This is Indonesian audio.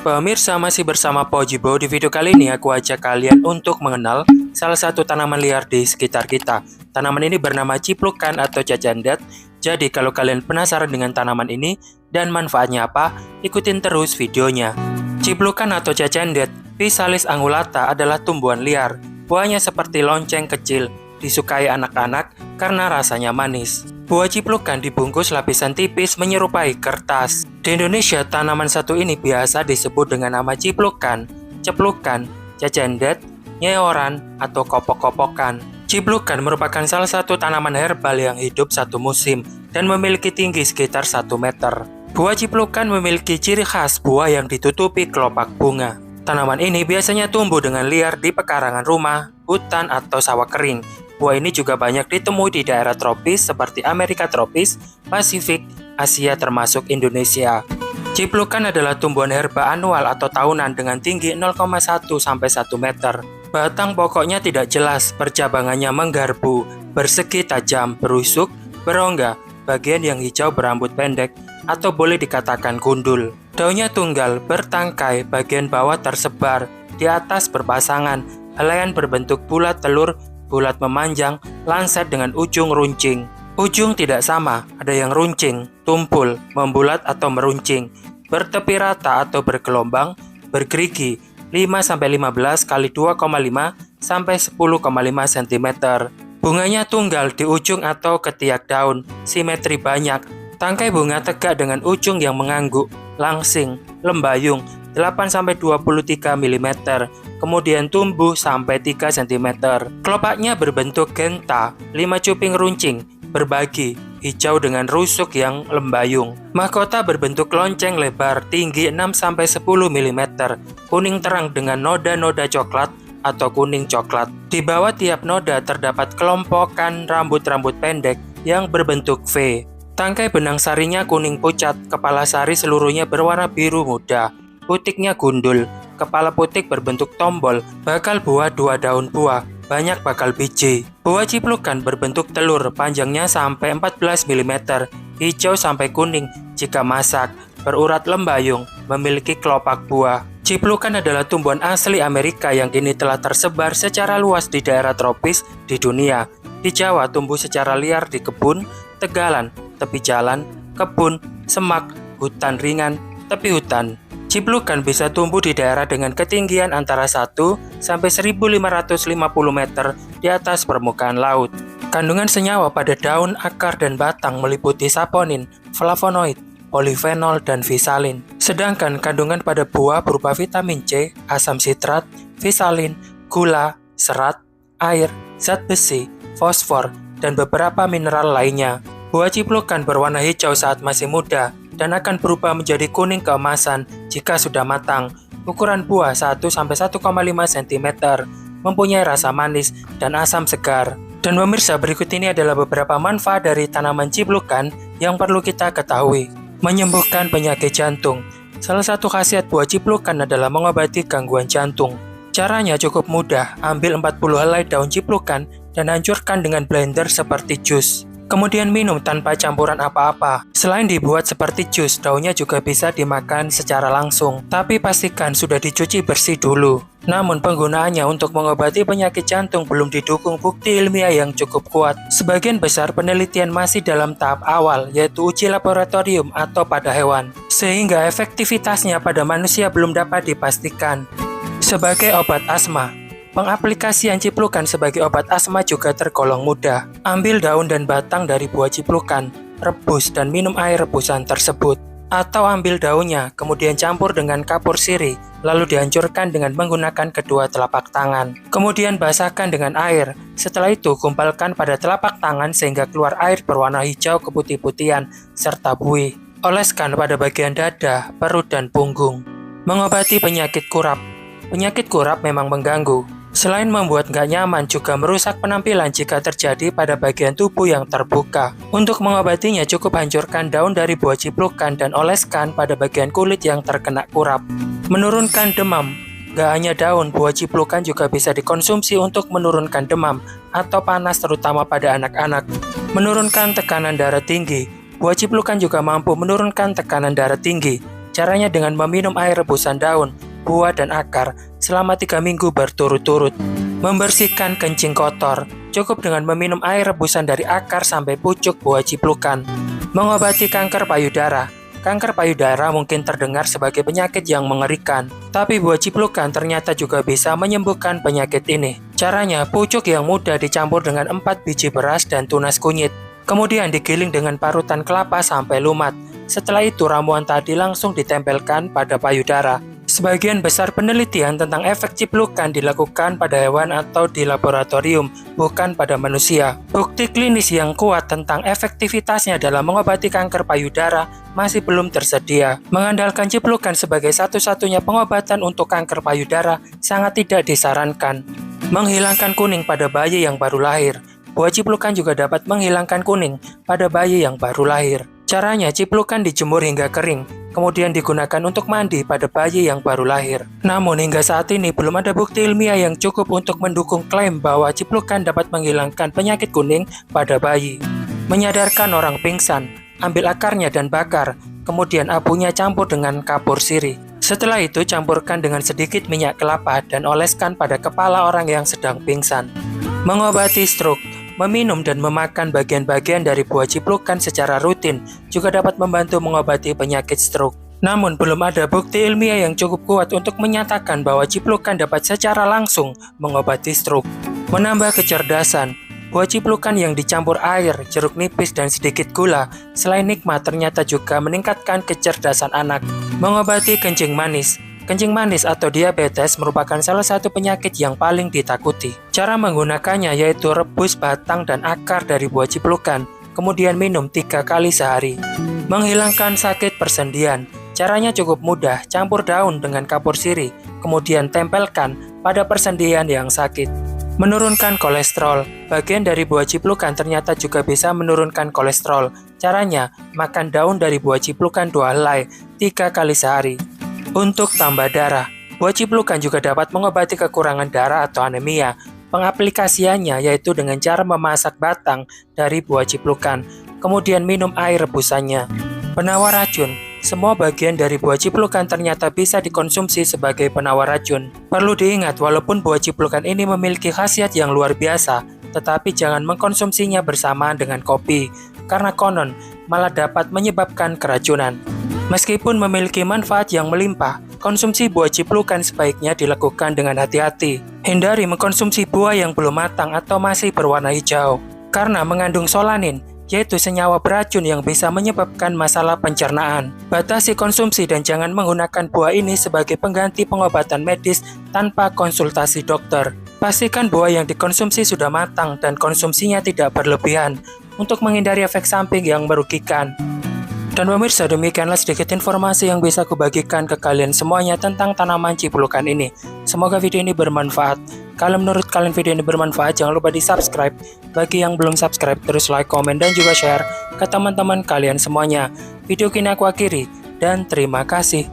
Pemirsa, masih bersama Pojibo. Di video kali ini aku ajak kalian untuk mengenal salah satu tanaman liar di sekitar kita. Tanaman ini bernama ciplukan atau cacandet. Jadi kalau kalian penasaran dengan tanaman ini dan manfaatnya apa, ikutin terus videonya. Ciplukan atau cacandet, Physalis angulata adalah tumbuhan liar. Buahnya seperti lonceng kecil, disukai anak-anak karena rasanya manis. Buah ciplukan dibungkus lapisan tipis menyerupai kertas. Di Indonesia, tanaman satu ini biasa disebut dengan nama ciplukan, ceplukan, cacandet, nyeoran, atau kopok-kopokan. Ciplukan merupakan salah satu tanaman herbal yang hidup satu musim dan memiliki tinggi sekitar 1 meter. Buah ciplukan memiliki ciri khas buah yang ditutupi kelopak bunga. Tanaman ini biasanya tumbuh dengan liar di pekarangan rumah, hutan, atau sawah kering. Buah ini juga banyak ditemui di daerah tropis seperti Amerika tropis, Pasifik, Asia termasuk Indonesia. Ciplukan adalah tumbuhan herba anual atau tahunan dengan tinggi 0,1 sampai 1 meter. Batang pokoknya tidak jelas, percabangannya menggarbu, bersegi tajam, berusuk, berongga, bagian yang hijau berambut pendek, atau boleh dikatakan gundul. Daunnya tunggal, bertangkai, bagian bawah tersebar, di atas berpasangan, helaian berbentuk bulat telur, bulat memanjang, lancet dengan ujung runcing. Ujung tidak sama, ada yang runcing, tumpul, membulat atau meruncing, bertepi rata atau bergelombang, bergerigi, 5-15 kali 2,5 sampai 10,5 cm. Bunganya tunggal di ujung atau ketiak daun, simetri banyak. Tangkai bunga tegak dengan ujung yang mengangguk, langsing, lembayung, 8-23 mm, kemudian tumbuh sampai 3 cm. Kelopaknya berbentuk genta, 5 cuping runcing, berbagi, hijau dengan rusuk yang lembayung. Mahkota berbentuk lonceng lebar, tinggi 6-10 mm, kuning terang dengan noda-noda coklat atau kuning coklat. Di bawah tiap noda terdapat kelompokan rambut-rambut pendek yang berbentuk V. Tangkai benang sarinya kuning pucat, kepala sari seluruhnya berwarna biru muda. Putiknya gundul, kepala putik berbentuk tombol, bakal buah 2 daun buah, banyak bakal biji. Buah ciplukan berbentuk telur, panjangnya sampai 14 mm, hijau sampai kuning jika masak, berurat lembayung, memiliki kelopak buah. Ciplukan adalah tumbuhan asli Amerika yang kini telah tersebar secara luas di daerah tropis di dunia. Di Jawa tumbuh secara liar di kebun, tegalan, tepi jalan, kebun, semak, hutan ringan, tepi hutan. Ciplukan bisa tumbuh di daerah dengan ketinggian antara 1 sampai 1550 meter di atas permukaan laut. Kandungan senyawa pada daun, akar, dan batang meliputi saponin, flavonoid, polifenol, dan physalin. Sedangkan kandungan pada buah berupa vitamin C, asam sitrat, physalin, gula, serat, air, zat besi, fosfor, dan beberapa mineral lainnya. Buah ciplukan berwarna hijau saat masih muda dan akan berubah menjadi kuning keemasan jika sudah matang. Ukuran buah 1-1,5 cm, mempunyai rasa manis dan asam segar. Dan pemirsa, berikut ini adalah beberapa manfaat dari tanaman ciplukan yang perlu kita ketahui. Menyembuhkan penyakit jantung. Salah satu khasiat buah ciplukan adalah mengobati gangguan jantung. Caranya cukup mudah, ambil 40 helai daun ciplukan dan hancurkan dengan blender seperti jus. Kemudian minum tanpa campuran apa-apa. Selain dibuat seperti jus, daunnya juga bisa dimakan secara langsung. Tapi pastikan sudah dicuci bersih dulu. Namun penggunaannya untuk mengobati penyakit jantung belum didukung bukti ilmiah yang cukup kuat. Sebagian besar penelitian masih dalam tahap awal, yaitu uji laboratorium atau pada hewan. Sehingga efektivitasnya pada manusia belum dapat dipastikan. Sebagai obat asma, pengaplikasian ciplukan sebagai obat asma juga tergolong mudah. Ambil daun dan batang dari buah ciplukan, rebus dan minum air rebusan tersebut. Atau ambil daunnya, kemudian campur dengan kapur sirih, lalu dihancurkan dengan menggunakan kedua telapak tangan. Kemudian basahkan dengan air. Setelah itu, kumpulkan pada telapak tangan sehingga keluar air berwarna hijau keputih-putihan, serta buih. Oleskan pada bagian dada, perut, dan punggung. Mengobati penyakit kurap. Penyakit kurap memang mengganggu. Selain membuat nggak nyaman, juga merusak penampilan jika terjadi pada bagian tubuh yang terbuka. Untuk mengobatinya, cukup hancurkan daun dari buah ciplukan dan oleskan pada bagian kulit yang terkena kurap. Menurunkan demam. Nggak hanya daun, buah ciplukan juga bisa dikonsumsi untuk menurunkan demam atau panas terutama pada anak-anak. Menurunkan tekanan darah tinggi. Buah ciplukan juga mampu menurunkan tekanan darah tinggi. Caranya dengan meminum air rebusan daun, buah dan akar selama 3 minggu berturut-turut. Membersihkan kencing kotor, cukup dengan meminum air rebusan dari akar sampai pucuk buah ciplukan. Mengobati kanker payudara. Kanker payudara mungkin terdengar sebagai penyakit yang mengerikan, tapi buah ciplukan ternyata juga bisa menyembuhkan penyakit ini. Caranya, pucuk yang muda dicampur dengan 4 biji beras dan tunas kunyit. Kemudian digiling dengan parutan kelapa sampai lumat. Setelah itu ramuan tadi langsung ditempelkan pada payudara. Sebagian besar penelitian tentang efek ciplukan dilakukan pada hewan atau di laboratorium, bukan pada manusia. Bukti klinis yang kuat tentang efektivitasnya dalam mengobati kanker payudara masih belum tersedia. Mengandalkan ciplukan sebagai satu-satunya pengobatan untuk kanker payudara sangat tidak disarankan. Menghilangkan kuning pada bayi yang baru lahir. Buah ciplukan juga dapat menghilangkan kuning pada bayi yang baru lahir. Caranya, ciplukan dijemur hingga kering, kemudian digunakan untuk mandi pada bayi yang baru lahir. Namun hingga saat ini belum ada bukti ilmiah yang cukup untuk mendukung klaim bahwa ciplukan dapat menghilangkan penyakit kuning pada bayi. Menyadarkan orang pingsan, ambil akarnya dan bakar, kemudian abunya campur dengan kapur sirih. Setelah itu campurkan dengan sedikit minyak kelapa dan oleskan pada kepala orang yang sedang pingsan. Mengobati stroke. Meminum dan memakan bagian-bagian dari buah ciplukan secara rutin juga dapat membantu mengobati penyakit stroke. Namun belum ada bukti ilmiah yang cukup kuat untuk menyatakan bahwa ciplukan dapat secara langsung mengobati stroke. Menambah kecerdasan. Buah ciplukan yang dicampur air, jeruk nipis dan sedikit gula selain nikmat ternyata juga meningkatkan kecerdasan anak. Mengobati kencing manis. Kencing manis atau diabetes merupakan salah satu penyakit yang paling ditakuti. Cara menggunakannya yaitu rebus batang dan akar dari buah ciplukan, kemudian minum 3 kali sehari. Menghilangkan sakit persendian. Caranya cukup mudah, campur daun dengan kapur sirih, kemudian tempelkan pada persendian yang sakit. Menurunkan kolesterol. Bagian dari buah ciplukan ternyata juga bisa menurunkan kolesterol. Caranya, makan daun dari buah ciplukan 2 helai, 3 kali sehari. Untuk tambah darah, buah ciplukan juga dapat mengobati kekurangan darah atau anemia. Pengaplikasiannya yaitu dengan cara memasak batang dari buah ciplukan, kemudian minum air rebusannya. Penawar racun, semua bagian dari buah ciplukan ternyata bisa dikonsumsi sebagai penawar racun. Perlu diingat, walaupun buah ciplukan ini memiliki khasiat yang luar biasa, tetapi jangan mengkonsumsinya bersamaan dengan kopi, karena konon malah dapat menyebabkan keracunan. Meskipun memiliki manfaat yang melimpah, konsumsi buah ciplukan sebaiknya dilakukan dengan hati-hati. Hindari mengkonsumsi buah yang belum matang atau masih berwarna hijau, karena mengandung solanin, yaitu senyawa beracun yang bisa menyebabkan masalah pencernaan. Batasi konsumsi dan jangan menggunakan buah ini sebagai pengganti pengobatan medis tanpa konsultasi dokter. Pastikan buah yang dikonsumsi sudah matang dan konsumsinya tidak berlebihan untuk menghindari efek samping yang merugikan. Dan pemirsa, demikianlah sedikit informasi yang bisa aku bagikan ke kalian semuanya tentang tanaman ciplukan ini. Semoga video ini bermanfaat. Kalau menurut kalian video ini bermanfaat, jangan lupa di subscribe. Bagi yang belum subscribe, terus like, komen, dan juga share ke teman-teman kalian semuanya. Video kini aku akhiri, dan terima kasih.